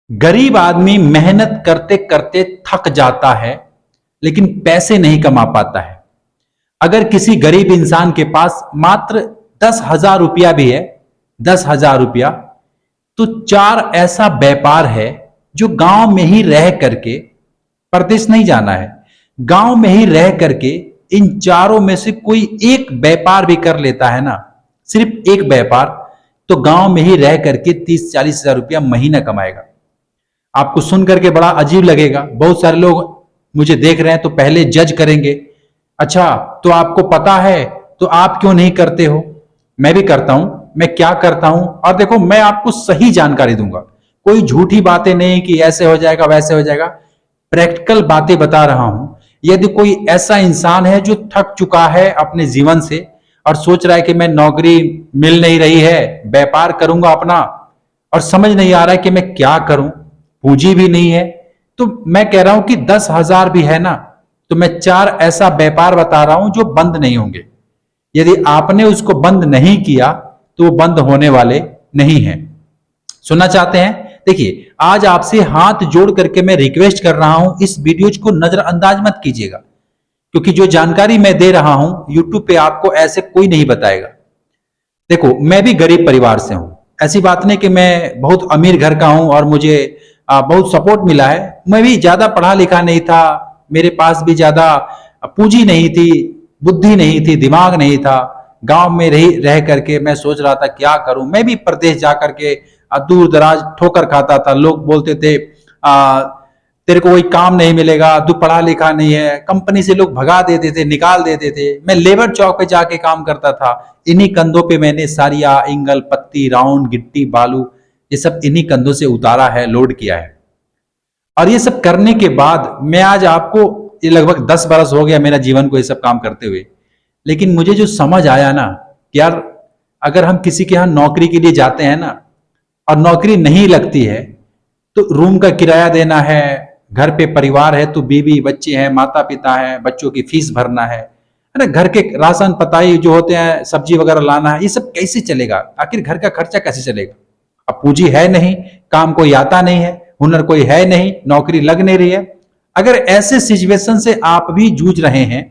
गरीब आदमी मेहनत करते करते थक जाता है, लेकिन पैसे नहीं कमा पाता है। अगर किसी गरीब इंसान के पास मात्र 10,000 रुपया भी है, 10,000 रुपया, तो चार ऐसा व्यापार है जो गांव में ही रह करके, परदेश नहीं जाना है, गांव में ही रह करके इन चारों में से कोई एक व्यापार भी कर लेता है ना, सिर्फ एक व्यापार, तो गांव में ही रह करके 30-40 हजार रुपया महीना कमाएगा। आपको सुन करके बड़ा अजीब लगेगा। बहुत सारे लोग मुझे देख रहे हैं तो पहले जज करेंगे, अच्छा तो आपको पता है तो आप क्यों नहीं करते हो। मैं भी करता हूं। मैं क्या करता हूं, और देखो मैं आपको सही जानकारी दूंगा, कोई झूठी बातें नहीं कि ऐसे हो जाएगा वैसे हो जाएगा, प्रैक्टिकल बातें बता रहा हूं। यदि कोई ऐसा इंसान है जो थक चुका है अपने जीवन से और सोच रहा है कि मैं नौकरी मिल नहीं रही है, व्यापार करूंगा अपना, और समझ नहीं आ रहा है कि मैं क्या करूं, पूंजी भी नहीं है, तो मैं कह रहा हूं कि 10,000 भी है ना, तो मैं चार ऐसा व्यापार बता रहा हूं जो बंद नहीं होंगे। यदि आपने उसको बंद नहीं किया तो वो बंद होने वाले नहीं हैं। सुनना चाहते हैं? देखिए, आज आपसे हाथ जोड़ करके मैं रिक्वेस्ट कर रहा हूं, इस वीडियो को नजरअंदाज मत कीजिएगा, क्योंकि जो जानकारी मैं दे रहा हूं यूट्यूब पे आपको ऐसे कोई नहीं बताएगा। देखो, मैं भी गरीब परिवार से हूं, ऐसी बात नहीं कि मैं बहुत अमीर घर का हूं और मुझे बहुत सपोर्ट मिला है। मैं भी ज्यादा पढ़ा लिखा नहीं था, मेरे पास भी ज्यादा पूंजी नहीं थी, बुद्धि नहीं थी, दिमाग नहीं था। गांव में रह करके मैं सोच रहा था क्या करूं। मैं भी प्रदेश जा करके दूर दराज ठोकर खाता था। लोग बोलते थे तेरे को कोई काम नहीं मिलेगा, तू पढ़ा लिखा नहीं है, कंपनी से लोग भगा देते थे, निकाल देते थे। मैं लेबर चौक पे जाके काम करता था। इन्हीं कंधों पे मैंने सारिया, इंगल, पत्ती, राउंड, गिट्टी, बालू, ये सब इन्हीं कंधों से उतारा है, लोड किया है। और ये सब करने के बाद मैं आज आपको, ये लगभग 10 बरस हो गया मेरा जीवन को ये सब काम करते हुए, लेकिन मुझे जो समझ आया ना कि यार अगर हम किसी के यहां नौकरी के लिए जाते हैं ना और नौकरी नहीं लगती है, तो रूम का किराया देना है, घर पे परिवार है तो बीवी बच्चे हैं, माता पिता हैं, बच्चों की फीस भरना है ना, घर के राशन पताई जो होते हैं, सब्जी वगैरह लाना है, ये सब कैसे चलेगा? आखिर घर का खर्चा कैसे चलेगा? अब पूंजी है नहीं, काम कोई आता नहीं है, हुनर कोई है नहीं, नौकरी लग नहीं रही है। अगर ऐसे सिचुएशन से आप भी जूझ रहे हैं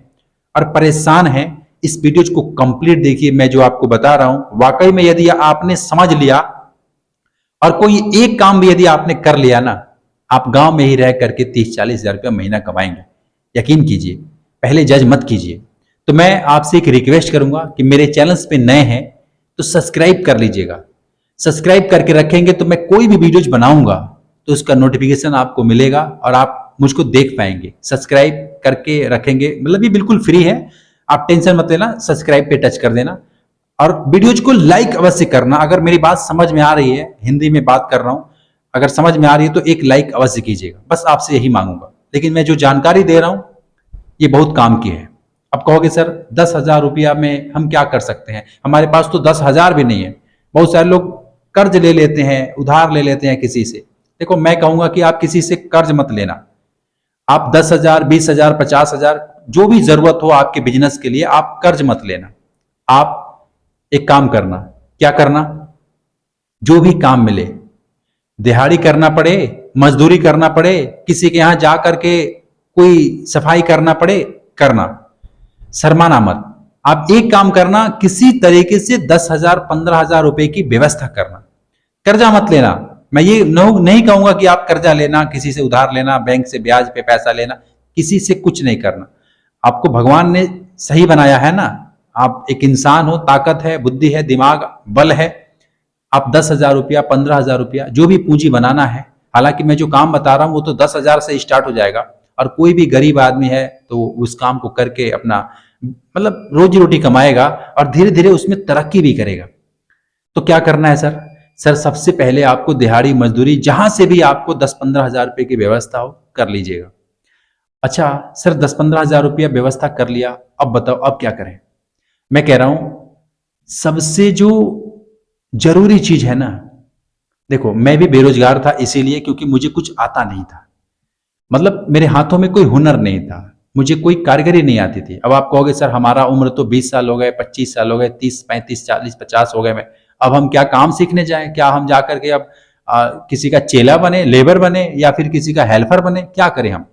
और परेशान हैं, इस वीडियो को कंप्लीट देखिए। मैं जो आपको बता रहा हूं वाकई में यदि आपने समझ लिया और कोई एक काम भी यदि आपने कर लिया ना, आप गांव में ही रह करके 30-40 हजार रुपया महीना कमाएंगे। यकीन कीजिए, पहले जज मत कीजिए। तो मैं आपसे एक रिक्वेस्ट करूंगा कि मेरे चैनल्स पे नए हैं तो सब्सक्राइब कर लीजिएगा। सब्सक्राइब करके रखेंगे तो मैं कोई भी वीडियोज बनाऊंगा तो उसका नोटिफिकेशन आपको मिलेगा और आप मुझको देख पाएंगे। सब्सक्राइब करके रखेंगे, मतलब ये बिल्कुल फ्री है, आप टेंशन मत लेना, सब्सक्राइब पे टच कर देना और वीडियोज को लाइक अवश्य करना। अगर मेरी बात समझ में आ रही है, हिंदी में बात कर रहा हूं, अगर समझ में आ रही है तो एक लाइक अवश्य कीजिएगा, बस आपसे यही मांगूंगा। लेकिन मैं जो जानकारी दे रहा हूं ये बहुत काम की है। अब कहोगे सर 10,000 रुपया में हम क्या कर सकते हैं, हमारे पास तो 10,000 भी नहीं है। बहुत सारे लोग कर्ज ले लेते हैं, उधार ले लेते हैं किसी से। देखो, मैं कहूंगा कि आप किसी से कर्ज मत लेना। आप 10,000, 20,000, 50,000, जो भी जरूरत हो आपके बिजनेस के लिए, आप कर्ज मत लेना। आप एक काम करना, क्या करना, जो भी काम मिले, दिहाड़ी करना पड़े, मजदूरी करना पड़े, किसी के यहां जा करके कोई सफाई करना पड़े, करना, शर्माना मत। आप एक काम करना, किसी तरीके से 10,000, 15,000 रुपए की व्यवस्था करना। कर्जा मत लेना। मैं ये नहीं कहूंगा कि आप कर्जा लेना, किसी से उधार लेना, बैंक से ब्याज पे पैसा लेना, किसी से कुछ नहीं करना। आपको भगवान ने सही बनाया है ना, आप एक इंसान हो, ताकत है, बुद्धि है, दिमाग, बल है। आप 10,000 रुपया, 15,000 रुपया, जो भी पूंजी बनाना है, हालांकि मैं जो काम बता रहा हूं वो तो 10,000 से स्टार्ट हो जाएगा, और कोई भी गरीब आदमी है तो उस काम को करके अपना मतलब रोजी रोटी कमाएगा और धीरे धीरे उसमें तरक्की भी करेगा। तो क्या करना है सर सबसे पहले आपको दिहाड़ी मजदूरी, जहां से भी आपको 10-15 हजार रुपए की व्यवस्था हो, कर लीजिएगा। अच्छा सर, 10-15 हजार रुपया व्यवस्था कर लिया, अब बताओ अब क्या करें? मैं कह रहा हूं सबसे जो जरूरी चीज है ना, देखो मैं भी बेरोजगार था इसीलिए क्योंकि मुझे कुछ आता नहीं था, मतलब मेरे हाथों में कोई हुनर नहीं था, मुझे कोई कारीगरी नहीं आती थी। अब आप कहोगे सर हमारा उम्र तो 20 साल हो गए, 25 साल हो गए, 30, 35, 40, 50 हो गए, मैं अब हम क्या काम सीखने जाएं? क्या हम जाकर के अब किसी का चेला बने, लेबर बने, या फिर किसी का हेल्पर बने? क्या करें हम?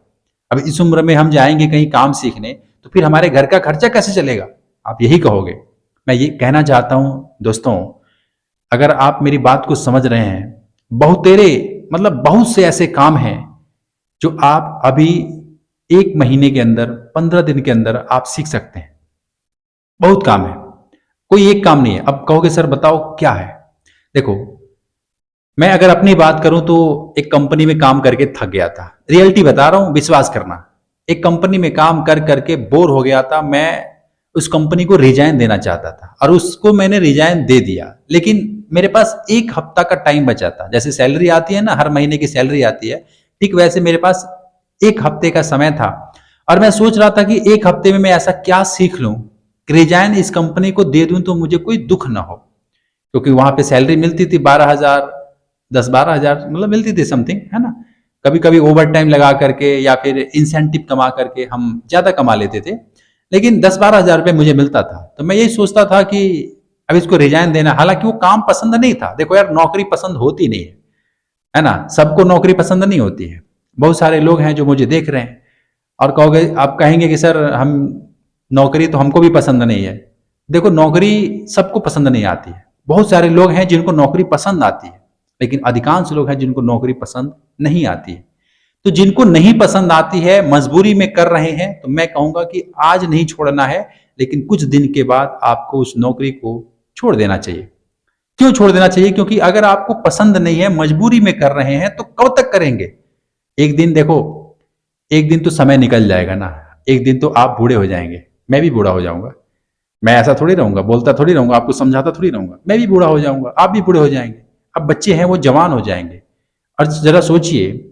अब इस उम्र में हम जाएंगे कहीं काम सीखने, तो फिर हमारे घर का खर्चा कैसे चलेगा? आप यही कहोगे। मैं ये कहना चाहता हूं दोस्तों, अगर आप मेरी बात को समझ रहे हैं, बहुतेरे मतलब बहुत से ऐसे काम हैं जो आप अभी 1 महीने के अंदर, 15 दिन के अंदर आप सीख सकते हैं। बहुत काम है, कोई एक काम नहीं है। अब कहोगे सर बताओ क्या है? देखो, मैं अगर अपनी बात करूं तो एक कंपनी में काम करके थक गया था। रियलिटी बता रहा हूं, विश्वास करना। एक कंपनी में काम कर करके बोर हो गया था। मैं उस कंपनी को रिजाइन देना चाहता था और उसको मैंने रिजाइन दे दिया, लेकिन मेरे पास 1 हफ्ता का टाइम बचा था। जैसे सैलरी आती है ना, हर महीने की सैलरी आती है, ठीक वैसे मेरे पास 1 हफ्ते का समय था। और मैं सोच रहा था कि 1 हफ्ते में मैं ऐसा क्या सीख लूं, रिजाइन इस कंपनी को दे दूं तो मुझे कोई दुख ना हो। क्योंकि वहां पे सैलरी मिलती थी 12,000, 10-12 हजार मतलब मिलती थी समथिंग, है ना। कभी कभी ओवर टाइम लगा करके या फिर इंसेंटिव कमा करके हम ज्यादा कमा लेते थे, लेकिन 10-12 हजार रुपये मुझे मिलता था। तो मैं यही सोचता था कि अब इसको रिजाइन देना। हालांकि वो काम पसंद नहीं था। देखो यार, नौकरी पसंद होती नहीं है ना। सबको नौकरी पसंद नहीं होती है। बहुत सारे लोग हैं जो मुझे देख रहे हैं और कहोगे, आप कहेंगे कि सर हम नौकरी तो हमको भी पसंद नहीं है। देखो, नौकरी सबको पसंद नहीं आती है। बहुत सारे लोग हैं जिनको नौकरी पसंद आती है, लेकिन अधिकांश लोग हैं जिनको नौकरी पसंद नहीं आती है। तो जिनको नहीं पसंद आती है, मजबूरी में कर रहे हैं, तो मैं कहूंगा कि आज नहीं छोड़ना है, लेकिन कुछ दिन के बाद आपको उस नौकरी को छोड़ देना चाहिए। क्यों छोड़ देना चाहिए? क्योंकि अगर आपको पसंद नहीं है, मजबूरी में कर रहे हैं, तो कब तक करेंगे? एक दिन देखो, एक दिन तो समय निकल जाएगा ना। एक दिन तो आप बूढ़े हो जाएंगे, मैं भी बूढ़ा हो जाऊंगा। मैं ऐसा थोड़ी रहूंगा, बोलता थोड़ी रहूंगा, आपको समझाता थोड़ी रहूंगा। मैं भी बूढ़ा हो जाऊंगा, आप भी बूढ़े हो जाएंगे। अब बच्चे हैं वो जवान हो जाएंगे। और जरा सोचिए,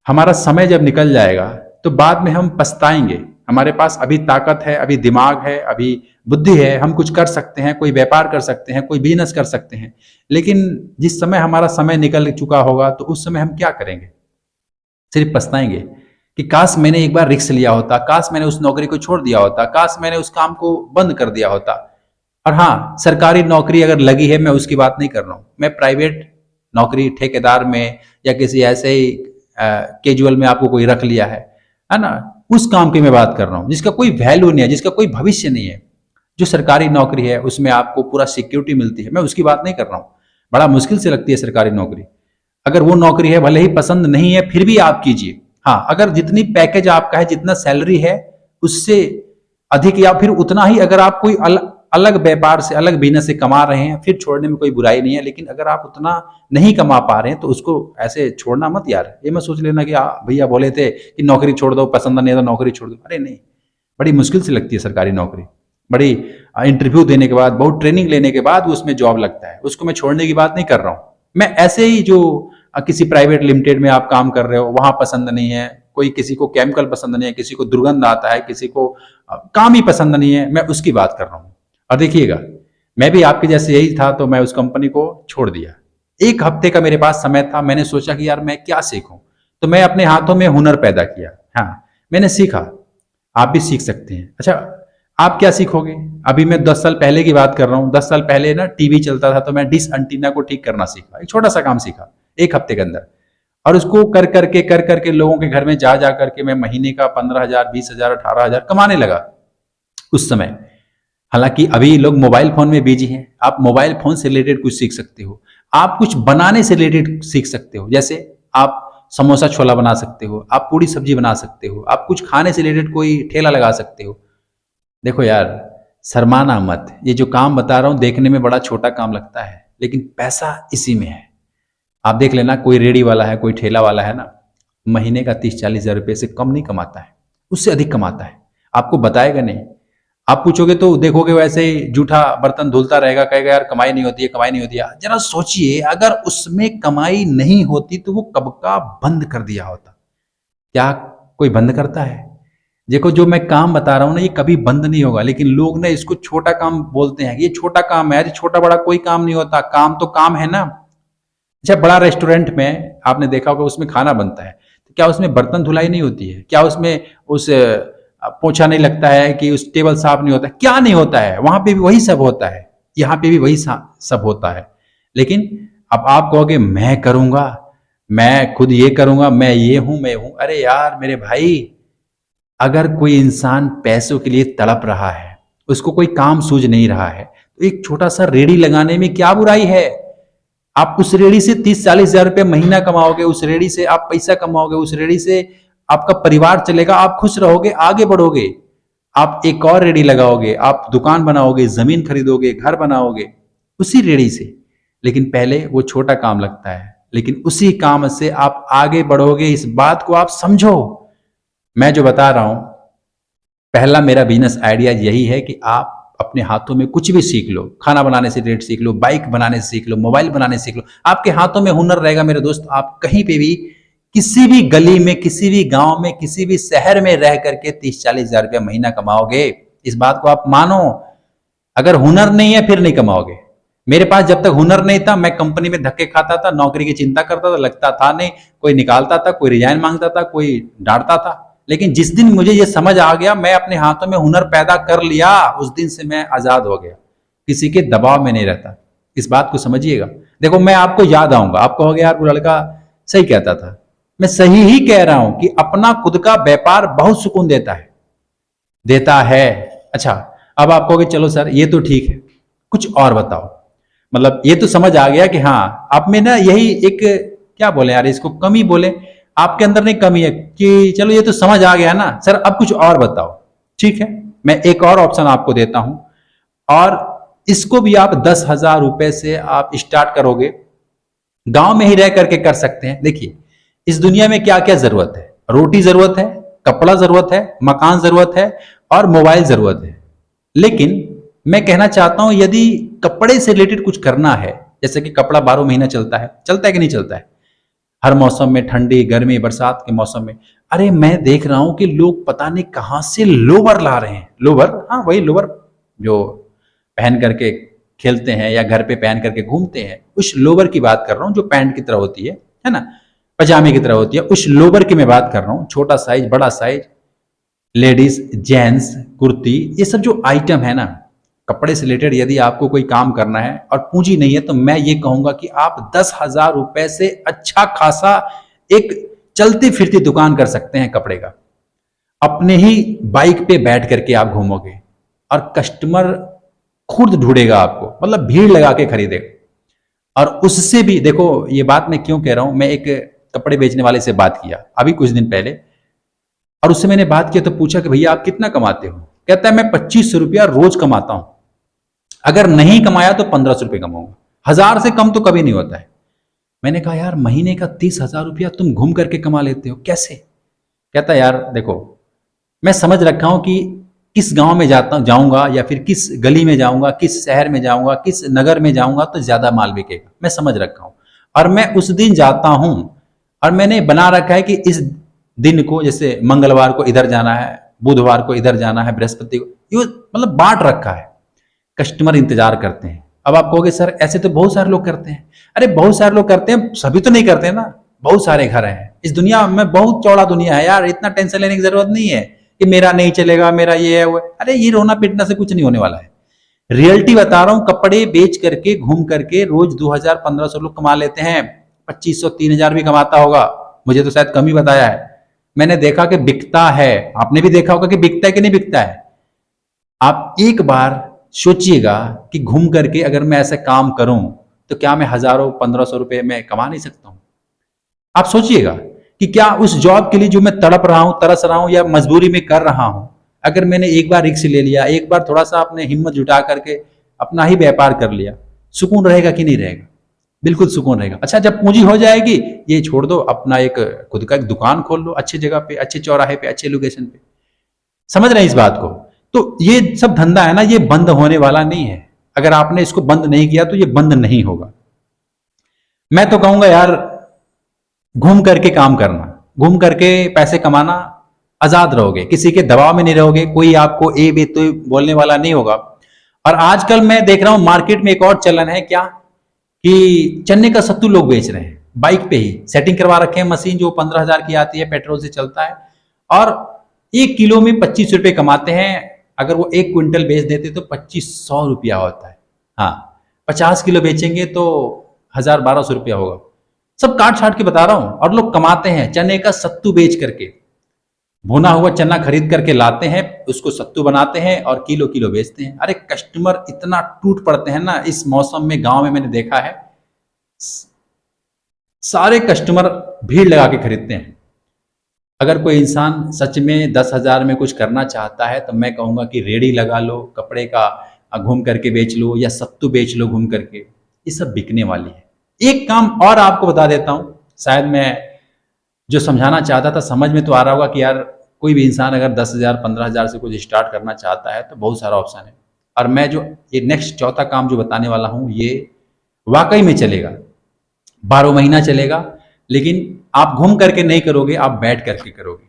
हमारा समय जब निकल जाएगा तो बाद में हम पछताएंगे। हमारे पास अभी ताकत है, अभी दिमाग है, अभी बुद्धि है, हम कुछ कर सकते हैं, कोई व्यापार कर सकते हैं, कोई बिजनेस कर सकते हैं। लेकिन जिस समय हमारा समय निकल चुका होगा तो उस समय हम क्या करेंगे? सिर्फ पछताएंगे कि काश मैंने एक बार रिस्क लिया होता, काश मैंने उस नौकरी को छोड़ दिया होता, काश मैंने उस काम को बंद कर दिया होता। और हाँ, सरकारी नौकरी अगर लगी है, मैं उसकी बात नहीं कर रहा हूं। मैं प्राइवेट नौकरी, ठेकेदार में या किसी ऐसे ही कैजुअल में आपको कोई रख लिया है ना, उस काम की मैं बात कर रहा हूं, जिसका कोई वैल्यू नहीं है, जिसका कोई भविष्य नहीं है। जो सरकारी नौकरी है उसमें आपको पूरा सिक्योरिटी मिलती है, मैं उसकी बात नहीं कर रहा हूं। बड़ा मुश्किल से लगती है सरकारी नौकरी। अगर वो नौकरी है, भले ही पसंद नहीं है, फिर भी आप कीजिए। हाँ, अगर जितनी पैकेज आपका है, जितना सैलरी है, उससे अधिक या फिर उतना ही अगर आप कोई अलग व्यापार से, अलग बिजनेस से कमा रहे हैं, फिर छोड़ने में कोई बुराई नहीं है। लेकिन अगर आप उतना नहीं कमा पा रहे हैं तो उसको ऐसे छोड़ना मत यार। ये मत सोच लेना कि भैया बोले थे कि नौकरी छोड़ दो, पसंद नहीं है तो नौकरी छोड़ दो। अरे नहीं, बड़ी मुश्किल से लगती है सरकारी नौकरी। बड़ी इंटरव्यू देने के बाद, बहुत ट्रेनिंग लेने के बाद उसमें जॉब लगता है। उसको मैं छोड़ने की बात नहीं कर रहा हूं। मैं ऐसे ही जो किसी प्राइवेट लिमिटेड में आप काम कर रहे हो, वहां पसंद नहीं है, कोई किसी को केमिकल पसंद नहीं है, किसी को दुर्गंध आता है, किसी को काम ही पसंद नहीं है, मैं उसकी बात कर रहा हूं। और देखिएगा, मैं भी आपके जैसे यही था, तो मैं उस कंपनी को छोड़ दिया। 1 हफ्ते का मेरे पास समय था। मैंने सोचा कि यार मैं क्या सीखूं, तो मैं अपने हाथों में हुनर पैदा किया। हाँ, मैंने सीखा। आप भी सीख सकते हैं। अच्छा, आप क्या सीखोगे? अभी मैं 10 साल पहले की बात कर रहा हूँ। 10 साल पहले ना टीवी चलता था, तो मैं डिश एंटीना को ठीक करना सीखा। एक छोटा सा काम सीखा 1 हफ्ते के अंदर, और उसको कर करके लोगों के घर में जा करके मैं महीने का 15,000, 20,000, 18,000 कमाने लगा उस समय। हालांकि अभी लोग मोबाइल फोन में बिजी हैं। आप मोबाइल फोन से रिलेटेड कुछ सीख सकते हो। आप कुछ बनाने से रिलेटेड सीख सकते हो। जैसे आप समोसा छोला बना सकते हो, आप पूरी सब्जी बना सकते हो, आप कुछ खाने से रिलेटेड कोई ठेला लगा सकते हो। देखो यार, शर्माना मत। ये जो काम बता रहा हूं देखने में बड़ा छोटा काम लगता है, लेकिन पैसा इसी में है। आप देख लेना, कोई रेडी वाला है, कोई ठेला वाला है ना, महीने का 30-40 हजार रुपये से कम नहीं कमाता है, उससे अधिक कमाता है। आपको बताएगा नहीं। आप पूछोगे तो देखोगे वैसे ही जूठा बर्तन धुलता रहेगा, कहेगा यार कमाई नहीं होती है, कमाई नहीं होती है। जरा सोचिए, अगर उसमें कमाई नहीं होती तो वो कब का बंद कर दिया होता। क्या कोई बंद करता है? देखो, जो मैं काम बता रहा हूं ना, ये कभी बंद नहीं होगा। लेकिन लोग ना इसको छोटा काम बोलते हैं, ये छोटा काम है। छोटा बड़ा कोई काम नहीं होता, काम तो काम है ना। अच्छा, बड़ा रेस्टोरेंट में आपने देखा होगा, उसमें खाना बनता है, तो क्या उसमें बर्तन धुलाई नहीं होती है? क्या उसमें उस पोछा नहीं लगता है कि उस टेबल साफ नहीं होता है? क्या नहीं होता है? वहां पे भी वही सब होता है, यहाँ पे भी वही सब होता है। लेकिन अब आप कहोगे मैं करूंगा, मैं खुद ये करूंगा, मैं ये हूं, मैं हूं। अरे यार मेरे भाई, अगर कोई इंसान पैसों के लिए तड़प रहा है, उसको कोई काम सूझ नहीं रहा है, तो एक छोटा सा रेडी लगाने में क्या बुराई है? आप उस रेडी से 30-40 हजार रुपये महीना कमाओगे, उस रेडी से आप पैसा कमाओगे, उस रेडी से आपका परिवार चलेगा, आप खुश रहोगे, आगे बढ़ोगे। आप एक और रेडी लगाओगे, आप दुकान बनाओगे, जमीन खरीदोगे, घर बनाओगे उसी रेडी से। लेकिन पहले वो छोटा काम लगता है, लेकिन उसी काम से आप आगे बढ़ोगे, इस बात को आप समझो। मैं जो बता रहा हूं, पहला मेरा बिजनेस आइडिया यही है कि आप अपने हाथों में कुछ भी सीख लो, खाना बनाने से रिलेटेड सीख लो, बाइक बनाने से सीख लो, मोबाइल बनाने से सीख लो। आपके हाथों में हुनर रहेगा मेरे दोस्त, आप कहीं पे भी, किसी भी गली में, किसी भी गांव में, किसी भी शहर में रह करके 30-40 हजार रुपया महीना कमाओगे। इस बात को आप मानो। अगर हुनर नहीं है फिर नहीं कमाओगे। मेरे पास जब तक हुनर नहीं था, मैं कंपनी में धक्के खाता था, नौकरी की चिंता करता था, लगता था नहीं, कोई निकालता था, कोई रिजाइन मांगता था, कोई डांटता था। लेकिन जिस दिन मुझे ये समझ आ गया, मैं अपने हाथों में हुनर पैदा कर लिया, उस दिन से मैं आजाद हो गया, किसी के दबाव में नहीं रहता। इस बात को समझिएगा। देखो, मैं आपको याद आऊंगा, आप कहोगे यार वो लड़का सही कहता था। मैं सही ही कह रहा हूं कि अपना खुद का व्यापार बहुत सुकून देता है। अच्छा, अब आप कहोगे चलो सर ये तो ठीक है, कुछ और बताओ। मतलब ये तो समझ आ गया कि हाँ, आप में ना यही एक, क्या बोले यार इसको, कमी बोले, आपके अंदर नहीं कमी है कि चलो ये तो समझ आ गया ना सर, अब कुछ और बताओ। ठीक है, मैं एक और ऑप्शन आपको देता हूं, और इसको भी आप 10,000 रुपए से आप स्टार्ट करोगे, गांव में ही रह करके कर सकते हैं। देखिए, इस दुनिया में क्या क्या जरूरत है? रोटी जरूरत है, कपड़ा जरूरत है, मकान जरूरत है, और मोबाइल जरूरत है। लेकिन मैं कहना चाहता हूं, यदि कपड़े से रिलेटेड कुछ करना है, जैसे कि कपड़ा 12 महीना चलता है कि नहीं चलता है? हर मौसम में, ठंडी, गर्मी, बरसात के मौसम में, अरे मैं देख रहा हूं कि लोग पता नहीं कहां से लोवर ला रहे हैं। लोवर, हाँ वही लोवर जो पहन करके खेलते हैं या घर पे पहन करके घूमते हैं, उस लोवर की बात कर रहा हूं जो पैंट की तरह होती है ना, पजामे की तरह होती है, उस लोवर की मैं बात कर रहा हूं। छोटा साइज, बड़ा साइज, लेडीज, जेंट्स, कुर्ती, ये सब जो आइटम है ना, कपड़े से रिलेटेड, यदि आपको कोई काम करना है और पूंजी नहीं है, तो मैं ये कहूंगा कि आप 10,000 रुपए से अच्छा खासा एक चलती फिरती दुकान कर सकते हैं कपड़े का। अपने ही बाइक पे बैठ करके आप घूमोगे और कस्टमर खुद ढूंढेगा आपको, मतलब भीड़ लगा के खरीदेगा। और उससे भी देखो, ये बात मैं क्यों कह रहा हूं, मैं एक कपड़े बेचने वाले से बात किया अभी कुछ दिन पहले, और उससे मैंने बात किया तो पूछा कि भैया आप कितना कमाते हो? कहता है मैं 2500 रुपया रोज कमाता हूं, अगर नहीं कमाया तो 1500 रुपये कमाऊंगा, 1000 से कम तो कभी नहीं होता है। मैंने कहा यार महीने का 30,000 रुपया तुम घूम करके कमा लेते हो, कैसे? कहता यार देखो, मैं समझ रखा हूं कि किस गांव में जाऊंगा, या फिर किस गली में जाऊंगा, किस शहर में जाऊंगा, किस नगर में जाऊंगा तो ज्यादा माल बिकेगा, मैं समझ रखा हूं। और मैं उस दिन जाता हूं, और मैंने बना रखा है कि इस दिन को, जैसे मंगलवार को इधर जाना है, बुधवार को इधर जाना है, बृहस्पति को, ये मतलब बांट रखा है। कस्टमर इंतजार करते हैं। अब आप कहोगे सर ऐसे तो बहुत सारे लोग करते हैं। अरे बहुत सारे लोग करते हैं, सभी तो नहीं करते ना, बहुत सारे घर हैं इस दुनिया में, बहुत चौड़ा दुनिया है यार, इतना टेंशन लेने की जरूरत नहीं है कि मेरा नहीं चलेगा, मेरा ये है वो है। अरे ये रोना पीटना से कुछ नहीं होने वाला है। रियलिटी बता रहा हूं, कपड़े बेच करके, घूम करके रोज 2,000-1,500 लोग कमा लेते हैं, 2,500-3,000 भी कमाता होगा, मुझे तो शायद कम ही बताया है। मैंने देखा कि बिकता है, आपने भी देखा होगा कि बिकता है कि नहीं बिकता है। आप एक बार सोचिएगा कि घूम करके अगर मैं ऐसा काम करूं तो क्या मैं हजारों 1,500 रुपए में कमा नहीं सकता हूं? आप सोचिएगा कि क्या उस जॉब के लिए जो मैं तड़प रहा हूं, तरस रहा हूं, या मजबूरी में कर रहा हूं, अगर मैंने एक बार रिस्क ले लिया, एक बार थोड़ा सा अपने हिम्मत जुटा करके अपना ही व्यापार कर लिया, सुकून रहेगा कि नहीं रहेगा? बिल्कुल सुकून रहेगा। अच्छा, जब पूंजी हो जाएगी, ये छोड़ दो, अपना एक खुद का एक दुकान खोल लो, अच्छी जगह पे, अच्छे चौराहे पे, अच्छे लोकेशन पे। समझ रहे हैं इस बात को? तो ये सब धंधा है ना, ये बंद होने वाला नहीं है। अगर आपने इसको बंद नहीं किया तो ये बंद नहीं होगा। मैं तो कहूंगा यार, घूम करके काम करना, घूम करके पैसे कमाना, आजाद रहोगे, किसी के दबाव में नहीं रहोगे, कोई आपको ए बे तो बोलने वाला नहीं होगा। और आजकल मैं देख रहा हूं मार्केट में एक और चलन है, क्या कि चने का सत्तू लोग बेच रहे हैं, बाइक पे ही सेटिंग करवा रखे हैं, मशीन जो 15,000 की आती है, पेट्रोल से चलता है, और 1 किलो में 25 रुपए कमाते हैं। अगर वो 1 क्विंटल बेच देते तो 2,500 रुपया होता है। हाँ, 50 किलो बेचेंगे तो 1000-1200 रुपया होगा। सब काट छाट के बता रहा हूं। और लोग कमाते हैं चने का सत्तू बेच करके। भुना हुआ चना खरीद करके लाते हैं, उसको सत्तू बनाते हैं और किलो किलो बेचते हैं। अरे कस्टमर इतना टूट पड़ते हैं ना, इस मौसम में गांव में मैंने देखा है, सारे कस्टमर भीड़ लगा के खरीदते हैं। अगर कोई इंसान सच में 10,000 में कुछ करना चाहता है तो मैं कहूंगा कि रेड़ी लगा लो, कपड़े का घूम करके बेच लो या सत्तू बेच लो घूम करके, ये सब बिकने वाली है। एक काम और आपको बता देता हूं, शायद मैं जो समझाना चाहता था समझ में तो आ रहा होगा कि यार कोई भी इंसान अगर 10,000 15,000 से कुछ स्टार्ट करना चाहता है तो बहुत सारा ऑप्शन है। और मैं जो ये नेक्स्ट चौथा काम जो बताने वाला हूं ये वाकई में चलेगा, 12 महीना चलेगा, लेकिन आप घूम करके नहीं करोगे, आप बैठ करके करोगे।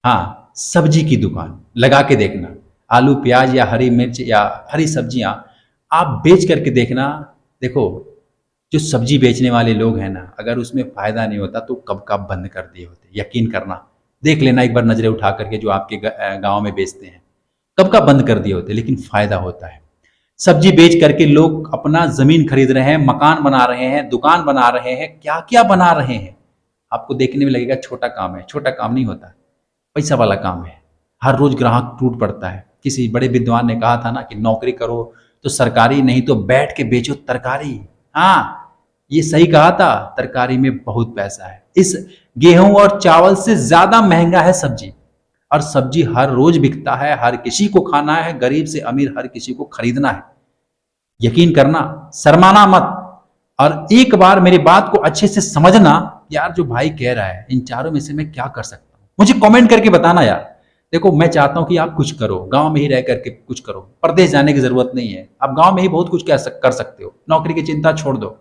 हाँ, सब्जी की दुकान लगा के देखना, आलू प्याज या हरी मिर्च या हरी सब्जियां आप बेच करके देखना। देखो जो सब्जी बेचने वाले लोग हैं ना, अगर उसमें फायदा नहीं होता तो कब कब बंद कर दिए होते। यकीन करना, देख लेना एक बार नजरें उठा करके जो आपके गांव में बेचते हैं, कब कब बंद कर दिए होते, लेकिन फायदा होता है। सब्जी बेच करके लोग अपना जमीन खरीद रहे हैं, मकान बना रहे हैं, दुकान बना रहे हैं, क्या क्या बना रहे हैं। आपको देखने में लगेगा छोटा काम है, छोटा काम नहीं होता, पैसा वाला काम है। हर रोज ग्राहक टूट पड़ता है। किसी बड़े विद्वान ने कहा था ना कि नौकरी करो तो सरकारी, नहीं तो बैठ के बेचो तरकारी। हाँ, ये सही कहा था, तरकारी में बहुत पैसा है। इस गेहूं और चावल से ज्यादा महंगा है सब्जी, और सब्जी हर रोज बिकता है, हर किसी को खाना है, गरीब से अमीर हर किसी को खरीदना है। यकीन करना, शर्माना मत, और एक बार मेरी बात को अच्छे से समझना। यार जो भाई कह रहा है इन चारों में से मैं क्या कर सकता हूं, मुझे कमेंट करके बताना यार। देखो मैं चाहता हूं कि आप कुछ करो, गांव में ही रह करके कुछ करो, परदेश जाने की जरूरत नहीं है। आप गांव में ही बहुत कुछ कर सकते हो। नौकरी की चिंता छोड़ दो,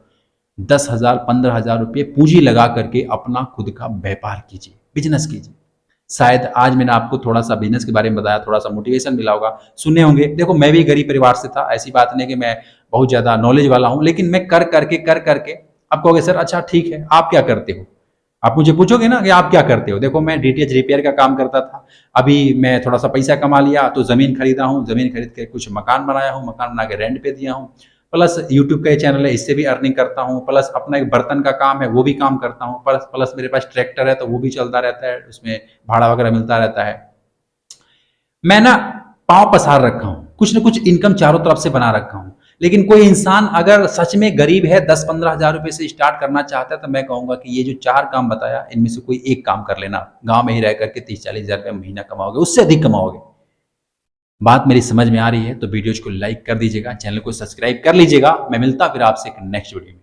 10,000 15,000 रुपये पूंजी लगा करके अपना खुद का व्यापार कीजिए, बिजनेस कीजिए। शायद आज मैंने आपको थोड़ा सा बिजनेस के बारे में बताया, थोड़ा सा मोटिवेशन मिला होगा, सुने होंगे। देखो मैं भी गरीब परिवार से था, ऐसी बात नहीं कि मैं बहुत ज्यादा नॉलेज वाला हूं, लेकिन मैं कर करके आप कहोगे सर अच्छा ठीक है आप क्या करते हो, आप मुझे पूछोगे ना कि आप क्या करते हो। देखो मैं डीटीएच रिपेयर का काम करता था, अभी मैं थोड़ा सा पैसा कमा लिया तो जमीन खरीदा हूँ, जमीन खरीद के कुछ मकान बनाया हूँ, मकान बना के रेंट पे दिया हूँ, प्लस यूट्यूब का चैनल है इससे भी अर्निंग करता हूँ, प्लस अपना एक बर्तन का काम है वो भी काम करता हूँ, प्लस मेरे पास ट्रैक्टर है तो वो भी चलता रहता है, उसमें भाड़ा वगैरह मिलता रहता है। मैं ना पांव पसार रखा हूँ, कुछ ना कुछ इनकम चारों तरफ से बना रखा हूँ। लेकिन कोई इंसान अगर सच में गरीब है, 10-15 हजार रुपए से स्टार्ट करना चाहता है, तो मैं कहूंगा कि ये जो 4 काम बताया इनमें से कोई एक काम कर लेना। गांव में ही रह करके 30-40 हजार रुपये महीना कमाओगे, उससे अधिक कमाओगे। बात मेरी समझ में आ रही है तो वीडियोज को लाइक कर दीजिएगा, चैनल को सब्सक्राइब कर लीजिएगा। मैं मिलता फिर आपसे एक नेक्स्ट वीडियो में।